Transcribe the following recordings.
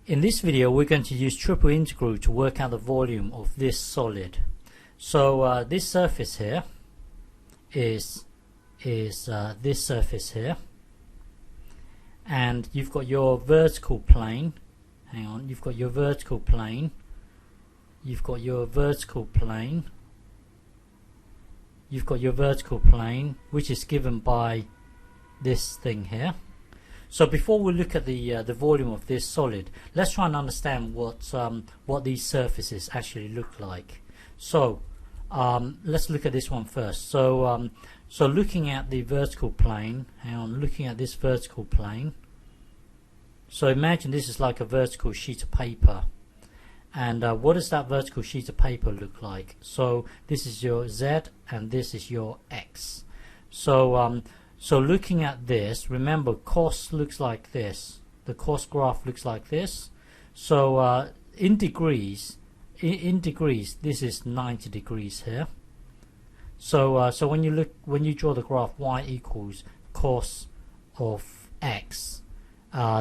In this video we're going to use triple integral to work out the volume of this solid. So this surface here is this surface here, and you've got your vertical plane. Hang on, you've got your vertical plane, you've got your vertical plane, you've got your vertical plane, which is given by this thing here. So before we look at the volume of this solid, let's try and understand what these surfaces actually look like. So let's look at this one first. So so looking at the vertical plane, hang on, looking at this vertical plane. So imagine this is like a vertical sheet of paper, and what does that vertical sheet of paper look like? So this is your Z and this is your X. So so looking at this, remember cos looks like this. The cos graph looks like this. So in degrees, this is 90 degrees here. So so when you draw the graph y equals cos of x,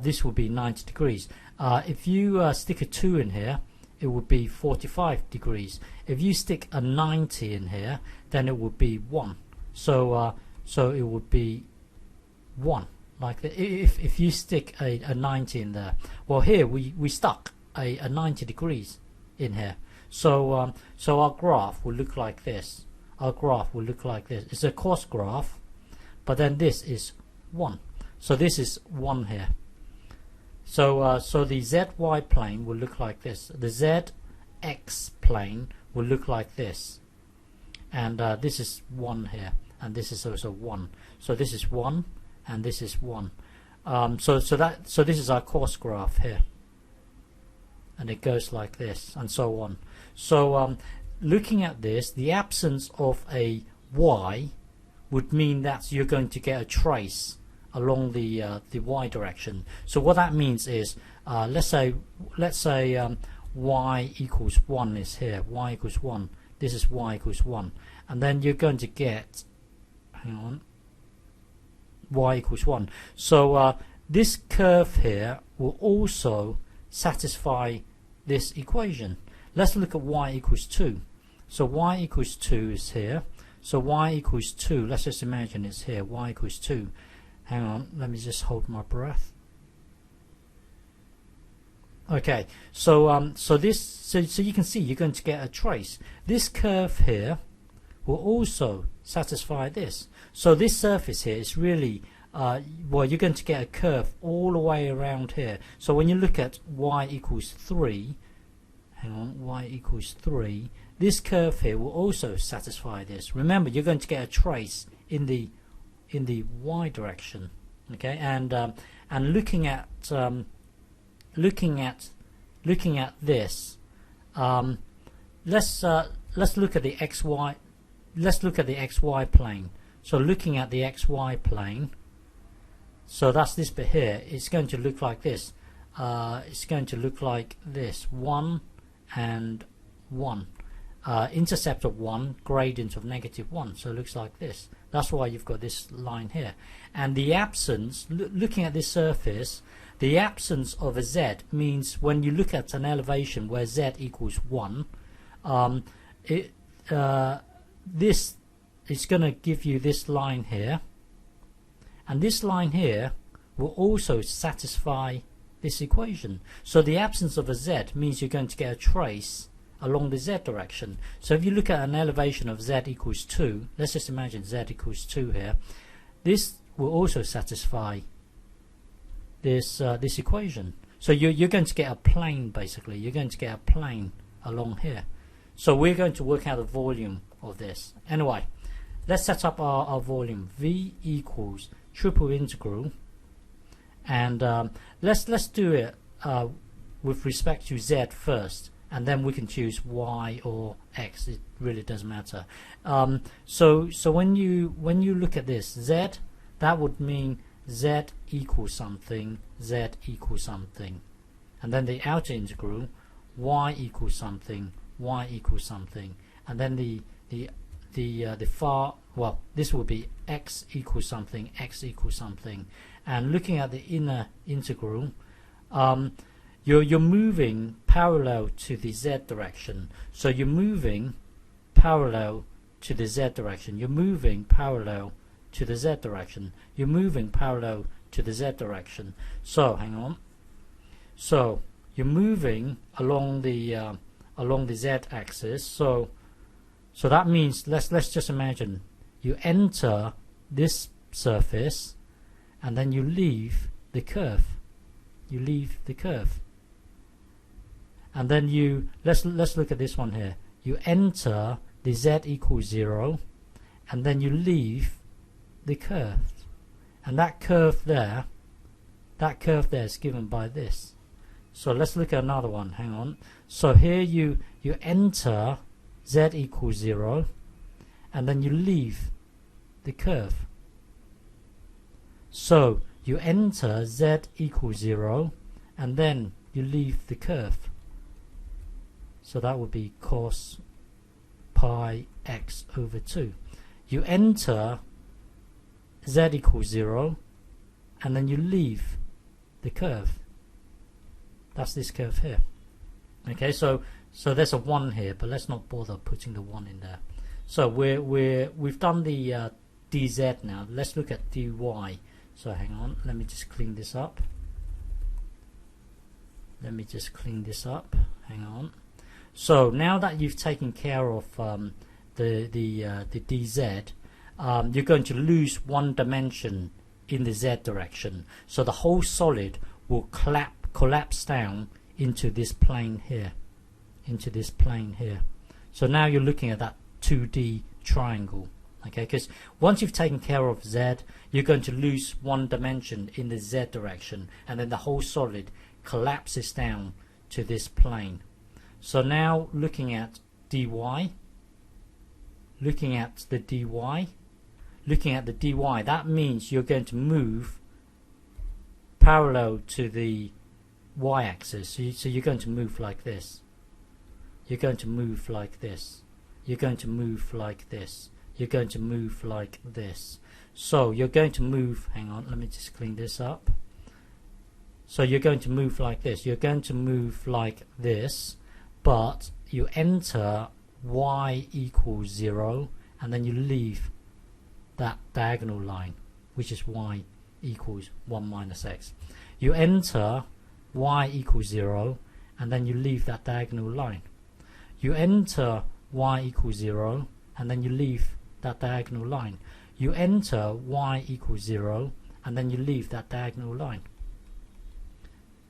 this will be 90 degrees. If you stick a 2 in here, it would be 45 degrees. If you stick a 90 in here, then it would be 1. So so it would be 1 like that. If you stick a 90 in there, well, here we stuck a 90 degrees in here. So so our graph will look like this. Our graph will look like this. It's a cos graph, but then this is 1. So this is 1 here. So so the ZY plane will look like this. The ZX plane will look like this. And this is 1 here, and this is also 1. So this is 1 and this is 1. So this is our cos graph here, and it goes like this and so on. So looking at this, the absence of a y would mean that you're going to get a trace along the y direction. So what that means is let's say y equals 1 is here. Y equals 1. This is y equals 1, and then you're going to get, hang on, y equals 1. So this curve here will also satisfy this equation. Let's look at y equals 2. So y equals 2 is here. So y equals 2, let's just imagine it's here. Y equals 2. Hang on, let me just hold my breath. Okay, so so you can see you're going to get a trace. This curve here will also satisfy this. So this surface here is really well, you're going to get a curve all the way around here. So when you look at y equals 3, hang on, y equals 3, this curve here will also satisfy this. Remember, you're going to get a trace in the y direction. Okay, and looking at this, let's look at the xy. Let's look at the xy plane. So looking at the xy plane, so that's this bit here. It's going to look like this. It's going to look like this: 1 and 1. Intercept of 1, gradient of -1. So it looks like this. That's why you've got this line here. And the absence, looking at this surface, the absence of a z means when you look at an elevation where z equals 1, this is going to give you this line here, and this line here will also satisfy this equation. So the absence of a z means you're going to get a trace along the z direction. So if you look at an elevation of z equals 2, let's just imagine z equals 2 here, this will also satisfy this this equation. So you're going to get a plane, basically. You're going to get a plane along here. So we're going to work out the volume of this. Anyway, let's set up our volume. V equals triple integral, and let's do it with respect to z first, and then we can choose y or x. It really doesn't matter. So when you look at this z, that would mean z equals something, z equals something, and then the outer integral, y equals something, y equals something, and then the far, well, this will be x equals something, x equals something. And looking at the inner integral, you're moving parallel to the z direction. So you're moving parallel to the z direction. You're moving parallel to the z direction. You're moving parallel to the z direction. So hang on. So you're moving along the z axis. So that means let's just imagine you enter this surface and then you leave the curve. You leave the curve. And then let's look at this one here. You enter the z equals 0 and then you leave the curve. And that curve there is given by this. So let's look at another one. Hang on. So here you enter z equals 0 and then you leave the curve. So you enter z equals 0 and then you leave the curve. So that would be cos pi x over 2. You enter z equals 0 and then you leave the curve. That's this curve here. Okay, so there's a 1 here, but let's not bother putting the 1 in there. So we've done the dz now. Let's look at dy. So hang on, let me just clean this up. Hang on. So now that you've taken care of the dz, you're going to lose one dimension in the z direction. So the whole solid will collapse down into this plane here. So now you're looking at that 2D triangle. Okay, because once you've taken care of z, you're going to lose one dimension in the z direction, and then the whole solid collapses down to this plane. So now looking at dy, that means you're going to move parallel to the y-axis. So you're going to move like this. You're going to move like this. You're going to move like this. You're going to move like this. So you're going to move, hang on, let me just clean this up. So you're going to move like this. You're going to move like this, but you enter y equals 0 and then you leave that diagonal line, which is y equals 1 minus x. You enter y equals 0 and then you leave that diagonal line. You enter y equals 0 and then you leave that diagonal line. You enter y equals 0 and then you leave that diagonal line.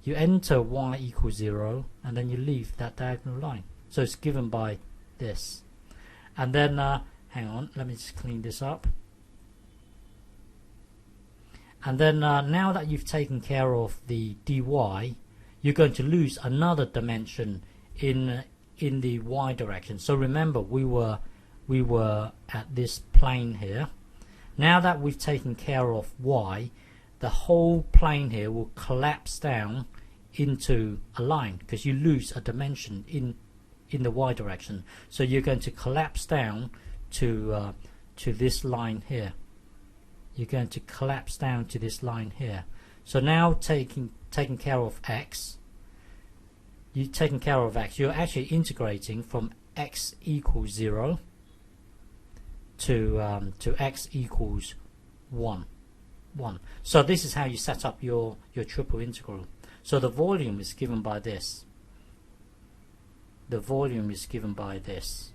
You enter y equals 0 and then you leave that diagonal line. So it's given by this. And then hang on, let me just clean this up. And then now that you've taken care of the dy, you're going to lose another dimension in the y direction. So remember, we were at this plane here. Now that we've taken care of y, the whole plane here will collapse down into a line, because you lose a dimension in the y direction. So you're going to collapse down to this line here. You're going to collapse down to this line here. So now taking care of x, you're actually integrating from x equals 0 to x equals 1. So this is how you set up your triple integral. So the volume is given by this. The volume is given by this.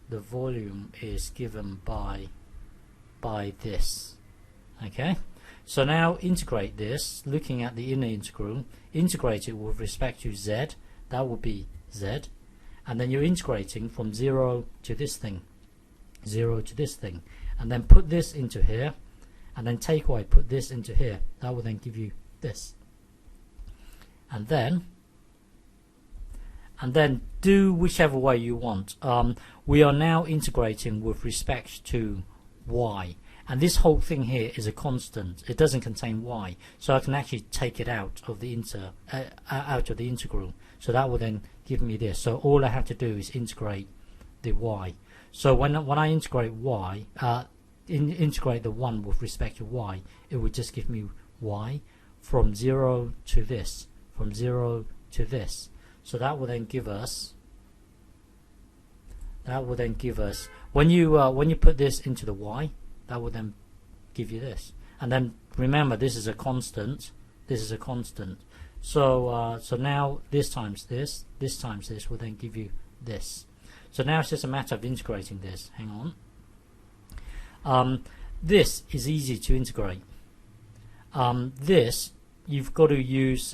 The volume is given by this. Okay? So now integrate this, looking at the inner integral, integrate it with respect to z, that will be z, and then you're integrating from 0 to this thing, 0 to this thing, and then put this into here, and then take away, put this into here, that will then give you this. And then do whichever way you want. We are now integrating with respect to y, and this whole thing here is a constant. It doesn't contain y, so I can actually take it out of the integral. So that will then give me this. So all I have to do is integrate the y. So when I integrate y, integrate the 1 with respect to y, it would just give me y from 0 to this, from 0 to this. So that will then give us when you put this into the y, that will then give you this. And then remember, this is a constant. This is a constant. So so now this times this times this will then give you this. So now it's just a matter of integrating this. Hang on. This is easy to integrate. This you've got to use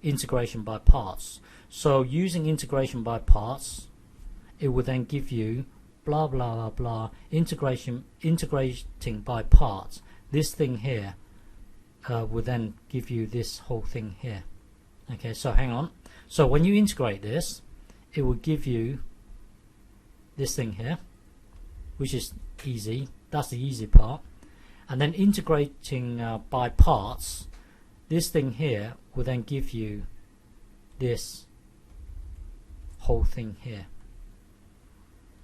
integration by parts. So using integration by parts, it will then give you blah blah blah blah integrating by parts. This thing here will then give you this whole thing here. Okay, so hang on. So when you integrate this, it will give you this thing here, which is easy. That's the easy part. And then integrating by parts, this thing here will then give you this whole thing here.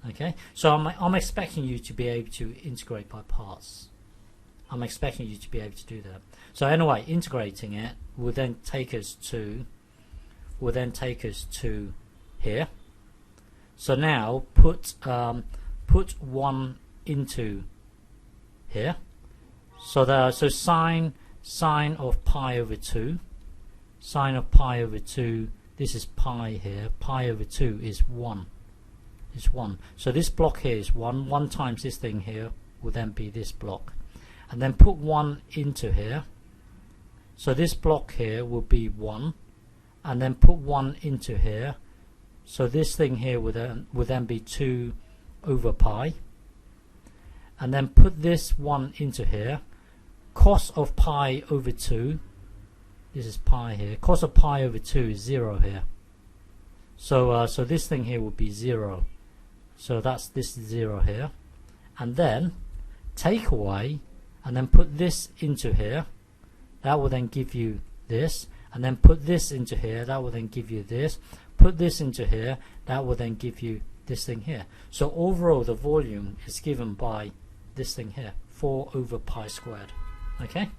Okay, so I'm expecting you to be able to integrate by parts. I'm expecting you to be able to do that. So anyway, integrating it will then take us to here. So now put 1 into here. So sine of pi over 2. Sine of pi over 2. This is pi here. Pi over 2 is 1. Is 1. So this block here is 1. 1 times this thing here will then be this block. And then put 1 into here. So this block here will be 1. And then put 1 into here. So this thing here will then be 2 over pi. And then put this 1 into here. Cos of pi over 2. This is pi here. Cos of pi over 2 is 0 here. So so this thing here will be 0. So this is 0 here. And then take away and then put this into here. That will then give you this. And then put this into here. That will then give you this. Put this into here. That will then give you this thing here. So overall the volume is given by this thing here, 4 over pi squared. Okay.